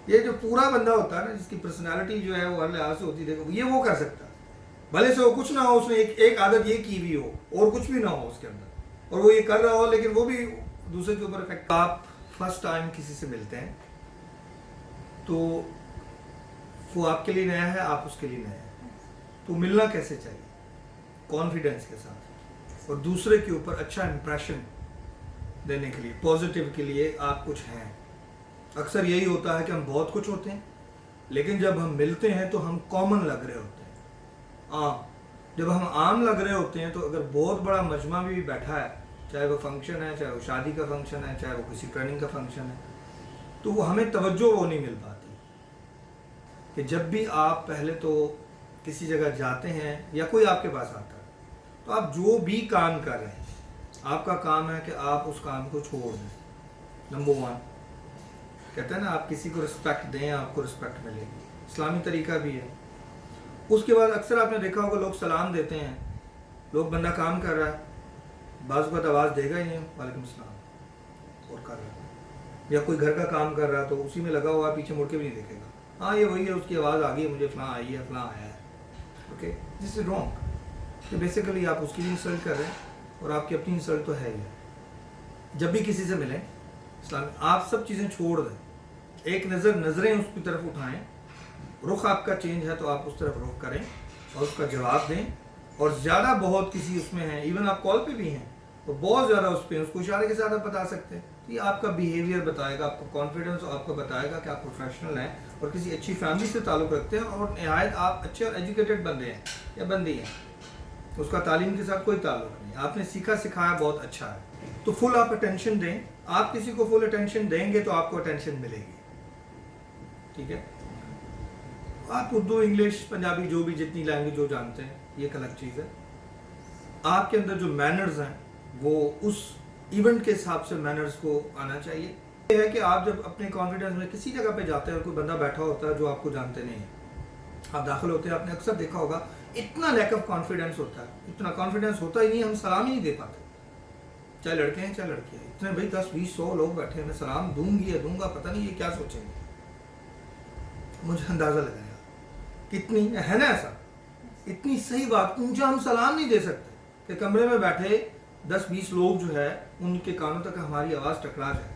یہ جو پورا بندہ ہوتا ہے نا، جس کی پرسنالٹی جو ہے وہ ہر لحاظ سے ہوتی ہے، یہ وہ کر سکتا ہے، بھلے سے وہ کچھ نہ ہو، اس نے ایک عادت یہ کی ہوئی ہو اور کچھ بھی نہ ہو اس کے اندر، اور وہ یہ کر رہا ہو لیکن وہ بھی دوسرے کے اوپر افیکٹ. آپ فرسٹ ٹائم کسی سے ملتے ہیں تو وہ آپ کے لیے نیا ہے، آپ اس کے لیے نیا ہے، تو ملنا کیسے چاہیے؟ کانفیڈنس کے ساتھ، اور دوسرے کے اوپر اچھا امپریشن دینے کے لیے، پازیٹیو کے لیے آپ کچھ ہیں. اکثر یہی ہوتا ہے کہ ہم بہت کچھ ہوتے ہیں لیکن جب ہم ملتے ہیں تو ہم کامن لگ رہے ہوتے ہیں، عام. جب ہم عام لگ رہے ہوتے ہیں تو اگر بہت بڑا مجمع بھی بیٹھا ہے، چاہے وہ فنکشن ہے، چاہے وہ شادی کا فنکشن ہے، چاہے وہ کسی ٹریننگ کا فنکشن ہے، تو وہ ہمیں توجہ وہ نہیں مل پاتی. کہ جب بھی آپ پہلے تو کسی جگہ جاتے ہیں یا کوئی آپ کے پاس آتا ہے تو آپ جو بھی کام کر رہے ہیں، آپ کا کام ہے کہ آپ اس کام کو چھوڑ دیں. نمبر 1 کہتے ہیں نا، آپ کسی کو رسپیکٹ دیں، آپ کو رسپیکٹ ملے گی. اسلامی طریقہ بھی ہے. اس کے بعد اکثر آپ نے دیکھا ہوگا لوگ سلام دیتے ہیں، لوگ بندہ کام کر رہا ہے، بعض اوقات آواز دے گا ہی نہیں، وعلیکم السلام، اور کر رہا ہے. یا کوئی گھر کا کام کر رہا تو اسی میں لگا ہوا، پیچھے مڑ کے بھی نہیں دیکھے گا. ہاں یہ وہی ہے، اس کی آواز آ گئی ہے، مجھے فلاں آئی ہے، فلاں آیا ہے. Okay, this is wrong. کہ بیسیکلی آپ اس کی بھی انسلٹ کر رہے ہیں اور آپ کی اپنی انسلٹ تو ہے ہی ہے. جب بھی کسی سے ملیں اسلام، آپ سب چیزیں چھوڑ دیں، ایک نظریں اس کی طرف اٹھائیں، رخ آپ کا چینج ہے تو آپ اس طرف رخ کریں اور اس کا جواب دیں. اور زیادہ بہت کسی اس میں ہیں، ایون آپ کال پہ بھی ہیں تو بہت زیادہ اس پہ اس کو اشارے کے ساتھ آپ بتا سکتے ہیں. یہ آپ کا بیہیویئر بتائے گا، آپ کا کانفیڈنس آپ کو بتائے گا کہ آپ پروفیشنل ہیں اور کسی اچھی فیملی سے تعلق رکھتے ہیں اور نہایت آپ اچھے اور ایجوکیٹڈ بندے ہیں یا بندی ہیں. اس کا تعلیم کے ساتھ کوئی تعلق نہیں، آپ نے سیکھا سکھایا بہت اچھا ہے، تو فل آپ اٹینشن دیں. آپ کسی کو فل اٹینشن دیں گے تو آپ کو اٹینشن ملے گی. ٹھیک ہے، آپ اردو، انگلش، پنجابی، جو بھی جتنی لینگویج جو جانتے ہیں یہ ایک الگ چیز ہے. آپ کے اندر جو مینرز ہیں وہ اس ایونٹ کے حساب سے مینرز کو آنا چاہیے. یہ ہے کہ آپ جب اپنے کانفیڈنس میں کسی جگہ پہ جاتے ہیں اور کوئی بندہ بیٹھا ہوتا ہے جو آپ کو جانتے نہیں ہیں، آپ داخل ہوتے ہیں، آپ نے اکثر دیکھا ہوگا اتنا لیک آف کانفیڈنس ہوتا ہے، اتنا کانفیڈنس ہوتا ہی نہیں، ہم سلام ہی نہیں دے پاتے، چاہے لڑکے ہیں چاہے لڑکے ہیں. اتنے بھائی 10 20 100 لوگ بیٹھے ہیں، میں سلام دوں گی یا دوں گا، پتہ نہیں یہ کیا سوچیں گے. مجھے اندازہ لگایا کتنی ہے نا ایسا، اتنی صحیح بات، اونچا ہم سلام نہیں دے سکتے کہ کمرے میں بیٹھے 10 20 لوگ جو ہے ان کے کانوں تک ہماری آواز ٹکرا جائے.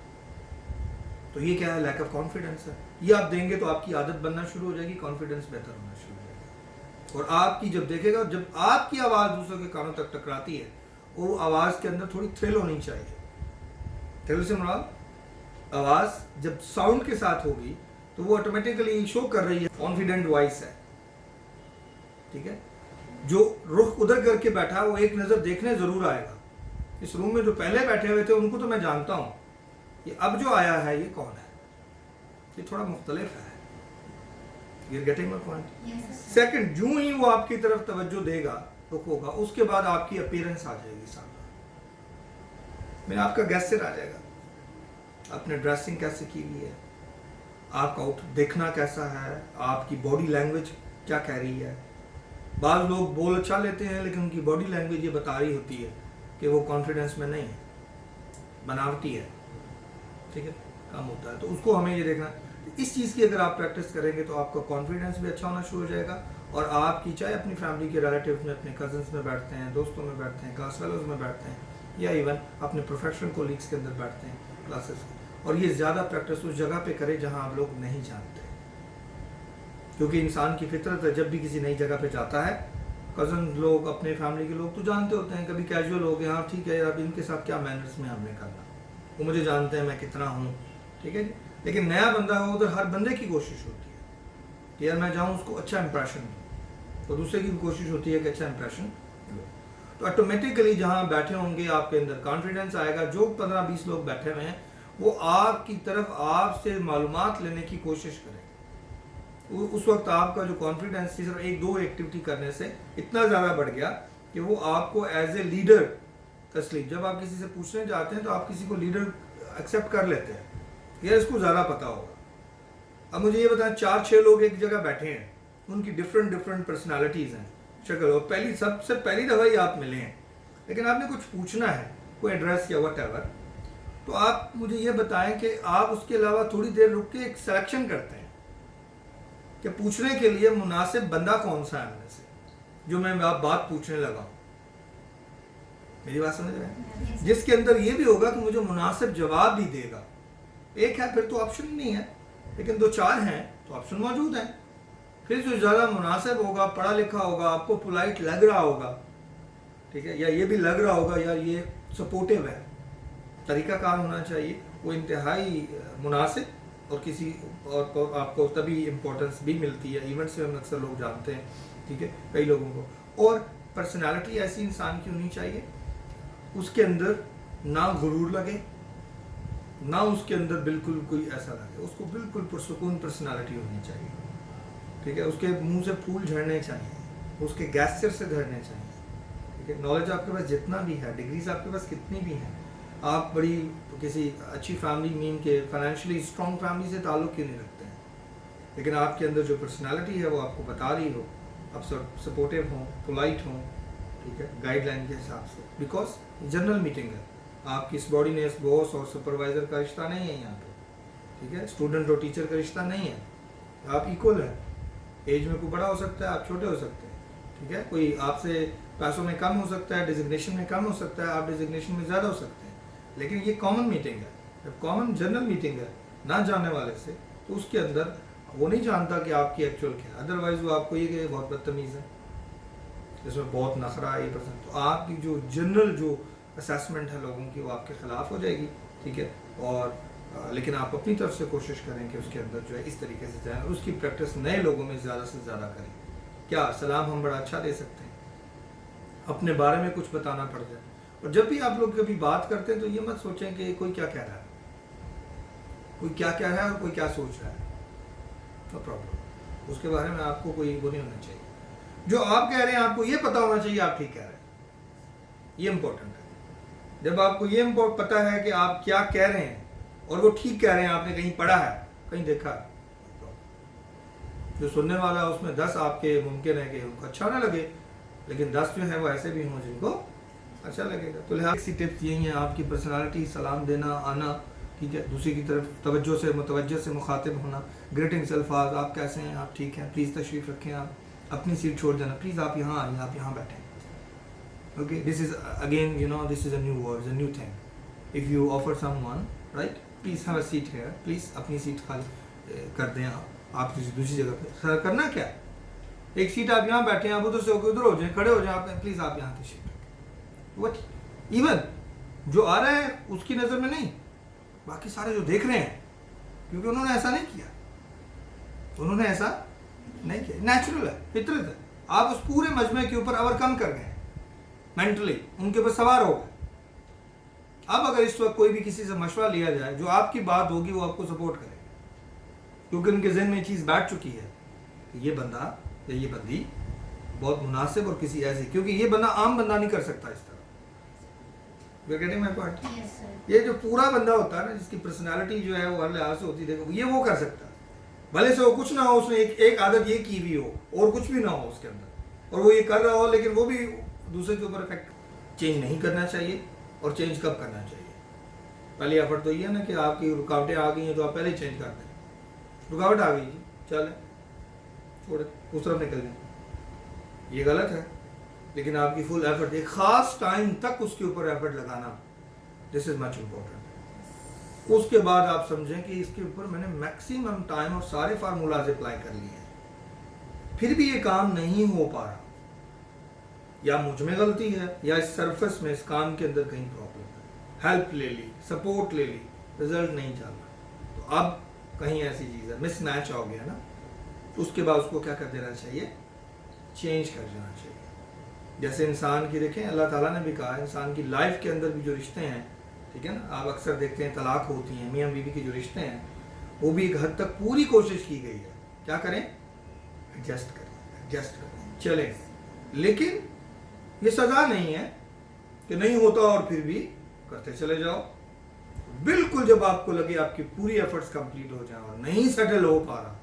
تو یہ کیا ہے؟ لیک آف کانفیڈنس ہے. یہ آپ دیں گے تو آپ کی عادت بننا شروع ہو جائے گی، کانفیڈنس بہتر ہونا شروع ہو جائے گا. اور آپ کی جب دیکھے گا، جب آپ کی آواز دوسروں کے کانوں تک ٹکراتی ہے، وہ آواز کے اندر تھوڑی تھرل ہونی چاہیے. تھرل سے مراد آواز جب ساؤنڈ کے ساتھ ہوگی تو وہ آٹومیٹیکلی شو کر رہی ہے کانفیڈنٹ وائس ہے. ٹھیک ہے، جو رخ ادھر کر کے بیٹھا وہ ایک نظر دیکھنے ضرور آئے گا. اس روم میں جو پہلے بیٹھے ہوئے تھے ان کو تو میں جانتا ہوں، یہ اب جو آیا ہے یہ کون ہے، یہ تھوڑا مختلف ہے. You're getting my point? Second, جو ہی وہ آپ کی طرف توجہ دے گا، رخ ہوگا، اس کے بعد آپ کی اپیرنس آ جائے گی سامنے. میں آپ کا گیسچر آ جائے گا، آپ نے ڈریسنگ کیسے کی ہوئی ہے، آپ کا دیکھنا کیسا ہے، آپ کی باڈی لینگویج کیا کہہ رہی ہے. بعض لوگ بول اچھا لیتے ہیں لیکن ان کی باڈی لینگویج یہ بتا رہی ہوتی ہے کہ وہ کانفیڈنس میں نہیں ہے، بناوٹی ہے. ٹھیک ہے، کم ہوتا ہے. تو اس کو ہمیں یہ دیکھنا، اس چیز کی اگر آپ پریکٹس کریں گے تو آپ کا کانفیڈنس بھی اچھا ہونا شروع ہو جائے گا. اور آپ کی چاہے اپنی فیملی کے ریلیٹیوز میں، اپنے کزنس میں بیٹھتے ہیں، دوستوں میں بیٹھتے ہیں، کلاس فیلوز میں بیٹھتے ہیں، یا ایون اپنے پروفیشنل کولیگس کے اندر بیٹھتے ہیں کلاسز. اور یہ زیادہ پریکٹس اس جگہ پہ کرے جہاں آپ لوگ نہیں جانتے، کیونکہ انسان کی فطرت ہے جب بھی کسی نئی جگہ پہ جاتا ہے، کزن لوگ، اپنے فیملی کے لوگ تو جانتے ہوتے ہیں، کبھی کیجول ہو گئے، ہاں ٹھیک ہے اب ان کے ساتھ کیا مینرز میں ہم نے کرنا، وہ مجھے جانتے ہیں میں کتنا ہوں. ٹھیک ہے جی. لیکن نیا بندہ ہو ادھر ہر بندے کی کوشش ہوتی ہے کہ یار میں جاؤں اس کو اچھا امپریشن دوں، تو دوسرے کی بھی کوشش ہوتی ہے کہ اچھا امپریشن دو. تو آٹومیٹیکلی جہاں بیٹھے ہوں گے آپ کے اندر کانفیڈنس آئے گا. جو 15 20 لوگ بیٹھے ہوئے ہیں وہ آپ کی طرف آپ سے معلومات لینے کی کوشش کریں. اس وقت آپ کا جو کانفیڈنس صرف 1 2 ایکٹیویٹی کرنے سے اتنا زیادہ بڑھ گیا کہ وہ آپ کو ایز اے لیڈر تسلیم، جب آپ کسی سے پوچھنے جاتے ہیں تو آپ کسی کو لیڈر ایکسیپٹ کر لیتے ہیں، یہ اس کو زیادہ پتا ہوگا. اب مجھے یہ بتائیں 4 6 لوگ ایک جگہ بیٹھے ہیں، ان کی ڈفرینٹ پرسنالٹیز ہیں، شکل، اور سب سے پہلی دفعہ ہی آپ ملے ہیں، لیکن آپ نے کچھ پوچھنا ہے، کوئی ایڈریس یا وٹ ایور. تو آپ مجھے یہ بتائیں کہ آپ اس کے علاوہ تھوڑی دیر رک کے ایک سلیکشن کرتے ہیں کہ پوچھنے کے لیے مناسب بندہ کون سا ہے ان میں سے جو میں آپ بات پوچھنے لگا ہوں. میری بات سمجھ رہے ہیں؟ جس کے اندر یہ بھی ہوگا کہ مجھے مناسب جواب بھی دے گا. ایک ہے پھر تو آپشن نہیں ہے، لیکن 2-4 ہیں تو آپشن موجود ہیں. پھر جو زیادہ مناسب ہوگا، پڑھا لکھا ہوگا، آپ کو پولائٹ لگ رہا ہوگا، ٹھیک ہے، یا یہ بھی لگ رہا ہوگا یار یہ سپورٹیو ہے، طریقہ کار ہونا چاہیے وہ انتہائی مناسب، اور کسی اور آپ کو تبھی امپورٹنس بھی ملتی ہے. ایونٹ سے ہم اکثر لوگ جانتے ہیں، ٹھیک ہے، کئی لوگوں کو. اور پرسنالٹی ایسی انسان کی ہونی چاہیے اس کے اندر نہ غرور لگے، نہ اس کے اندر بالکل کوئی ایسا لگے، اس کو بالکل پرسکون پرسنالٹی ہونی چاہیے، ٹھیک ہے. اس کے منہ سے پھول جھڑنے چاہیے، اس کے گیسچر سے جھڑنے چاہیے، ٹھیک ہے. نالج آپ کے پاس جتنا بھی ہے، ڈگریز آپ کے پاس کتنی بھی ہیں، آپ بڑی کسی اچھی فیملی مین کے فائنینشلی اسٹرانگ فیملی سے تعلق کیوں نہیں رکھتے ہیں، لیکن آپ کے اندر جو پرسنالٹی ہے وہ آپ کو بتا رہی ہو، آپ سپورٹیو ہوں، پولائٹ ہوں، ٹھیک ہے، گائیڈ لائن کے حساب سے. بیکاز جنرل میٹنگ ہے، آپ کی سبارڈینیٹس باس اور سپروائزر کا رشتہ نہیں ہے یہاں پہ، ٹھیک ہے، اسٹوڈنٹ اور ٹیچر کا رشتہ نہیں ہے. آپ ایکول ہیں، ایج میں کوئی بڑا ہو سکتا ہے، آپ چھوٹے ہو سکتے ہیں، ٹھیک ہے. کوئی آپ سے پیسوں میں کم ہو سکتا ہے، ڈیزگنیشن میں کم ہو سکتا ہے، آپ ڈیزگنیشن میں زیادہ ہو سکتے ہیں، لیکن یہ کامن میٹنگ ہے. جب کامن جنرل میٹنگ ہے نہ جاننے والے سے، تو اس کے اندر وہ نہیں جانتا کہ آپ کی ایکچوئل کیا ہے. ادروائز وہ آپ کو یہ کہ بہت بدتمیز ہے، اس میں بہت نخرہ ہے، یہ پسند. تو آپ کی جو جنرل جو اسیسمنٹ ہے لوگوں کی وہ آپ کے خلاف ہو جائے گی، ٹھیک ہے. اور لیکن آپ اپنی طرف سے کوشش کریں کہ اس کے اندر جو ہے اس طریقے سے جائیں اور اس کی پریکٹس نئے لوگوں میں زیادہ سے زیادہ کریں. کیا سلام ہم بڑا اچھا دے سکتے ہیں، اپنے بارے میں کچھ بتانا پڑ جائے. اور جب بھی آپ لوگ کبھی بات کرتے ہیں تو یہ مت سوچیں کہ کوئی کیا کہہ رہا ہے، کوئی کیا کہہ رہا ہے اور کوئی کیا سوچ رہا ہے. نو پرابلم، اس کے بارے میں آپ کو کوئی وہ نہیں ہونا چاہیے. جو آپ کہہ رہے ہیں آپ کو یہ پتا ہونا چاہیے آپ ٹھیک کہہ رہے ہیں، یہ امپورٹنٹ ہے. جب آپ کو یہ پتا ہے کہ آپ کیا کہہ رہے ہیں اور وہ ٹھیک کہہ رہے ہیں، آپ نے کہیں پڑھا ہے، کہیں دیکھا ہے، جو سننے والا ہے اس میں 10 آپ کے ممکن ہے کہ ان کو اچھا نہ لگے، لیکن 10 جو ہیں وہ ایسے بھی ہوں جن کو اچھا لگے گا. تو لہٰذا ایسی ٹپس یہی ہیں، آپ کی پرسنالٹی، سلام دینا، آنا، ٹھیک ہے، دوسرے کی طرف متوجہ سے مخاطب ہونا، گریٹنگس الفاظ، آپ کیسے ہیں، آپ ٹھیک ہیں، پلیز تشریف رکھیں، آپ اپنی سیٹ چھوڑ دینا، پلیز آپ یہاں آئیے، آپ یہاں بیٹھیں. Okay, this is again, this is a new word, a new thing. If you offer someone, right, please have a seat here. Please اپنی سیٹ خالی کر دیں، آپ کسی دوسری جگہ پہ. سر کرنا کیا ہے، ایک سیٹ آپ یہاں بیٹھے ہیں، آپ ادھر سے ہو کے ادھر ہو جائیں، کھڑے ہو جائیں، آپ پلیز آپ یہاں تشریف رکھیں. وٹ ایون جو آ رہا ہے اس کی نظر میں نہیں، باقی سارے جو دیکھ رہے ہیں، کیونکہ انہوں نے ایسا نہیں کیا، انہوں نے ایسا نہیں کیا. نیچرل ہے، فطرت ہے. آپ اس پورے مجمع کے اوپر اوورکم کر گئے مینٹلی، ان کے اوپر سوار ہو گئے. اب اگر اس وقت کوئی بھی کسی سے مشورہ لیا جائے، جو آپ کی بات ہوگی وہ آپ کو سپورٹ کرے گا، کیونکہ ان کے ذہن میں یہ چیز بیٹھ چکی ہے کہ یہ بندہ یا یہ بندی بہت مناسب اور کسی ایسے، کیونکہ یہ بندہ عام بندہ نہیں کر سکتا اس طرح. یہ جو پورا بندہ ہوتا ہے نا، جس کی پرسنالٹی جو ہے وہ ہر لحاظ سے ہوتی ہے، یہ وہ کر سکتا ہے. بھلے سے وہ کچھ نہ ہو، اس نے ایک عادت یہ کی بھی ہو اور کچھ بھی نہ ہو اس کے اندر، اور وہ یہ کر رہا ہو، لیکن وہ بھی دوسرے کے اوپر افیکٹ. چینج نہیں کرنا چاہیے. اور چینج کب کرنا چاہیے؟ پہلی ایفرٹ تو یہ ہے نا کہ آپ کی رکاوٹیں آ گئی ہیں تو آپ پہلے ہی چینج کر دیں. رکاوٹ آ گئی جی، چلیں چھوڑیں، اس طرف نکل جائیں. یہ غلط ہے، لیکن آپ کی فل ایفرٹ، ایک خاص ٹائم تک اس کے اوپر ایفرٹ لگانا، دس از مچ امپورٹنٹ. اس کے بعد آپ سمجھیں کہ اس کے اوپر میں نے میکسیمم ٹائم اور سارے فارمولاز اپلائی کر لیے ہیں، پھر بھی یہ کام نہیں ہو پا رہا. یا مجھ میں غلطی ہے، یا اس سرفس میں، اس کام کے اندر کہیں پرابلم ہے. ہیلپ لے لی، سپورٹ لے لی، رزلٹ نہیں چل رہا. تو اب کہیں ایسی چیز ہے، مس میچ ہو گیا نا، اس کے بعد اس کو کیا کر دینا چاہیے، چینج کر دینا چاہیے. جیسے انسان کی دیکھیں، اللہ تعالیٰ نے بھی کہا ہے انسان کی لائف کے اندر بھی جو رشتے ہیں، ٹھیک ہے نا، آپ اکثر دیکھتے ہیں طلاق ہوتی ہیں، میاں بیوی کے جو رشتے ہیں وہ بھی ایک حد تک پوری کوشش کی گئی ہے، کیا کریں، ایڈجسٹ کریں، چلیں. لیکن یہ سزا نہیں ہے کہ نہیں ہوتا اور پھر بھی کرتے چلے جاؤ. بالکل جب آپ کو لگے آپ کی پوری ایفرٹس کمپلیٹ ہو جائیں اور نہیں سیٹل ہو پا رہا،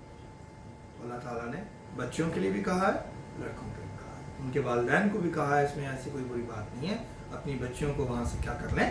تو اللہ تعالیٰ نے بچوں کے لیے بھی کہا ہے، لڑکوں کے لیے بھی کہا ہے، ان کے والدین کو بھی کہا ہے، اس میں ایسی کوئی بری بات نہیں ہے. اپنی بچیوں کو وہاں سے کیا کر لیں،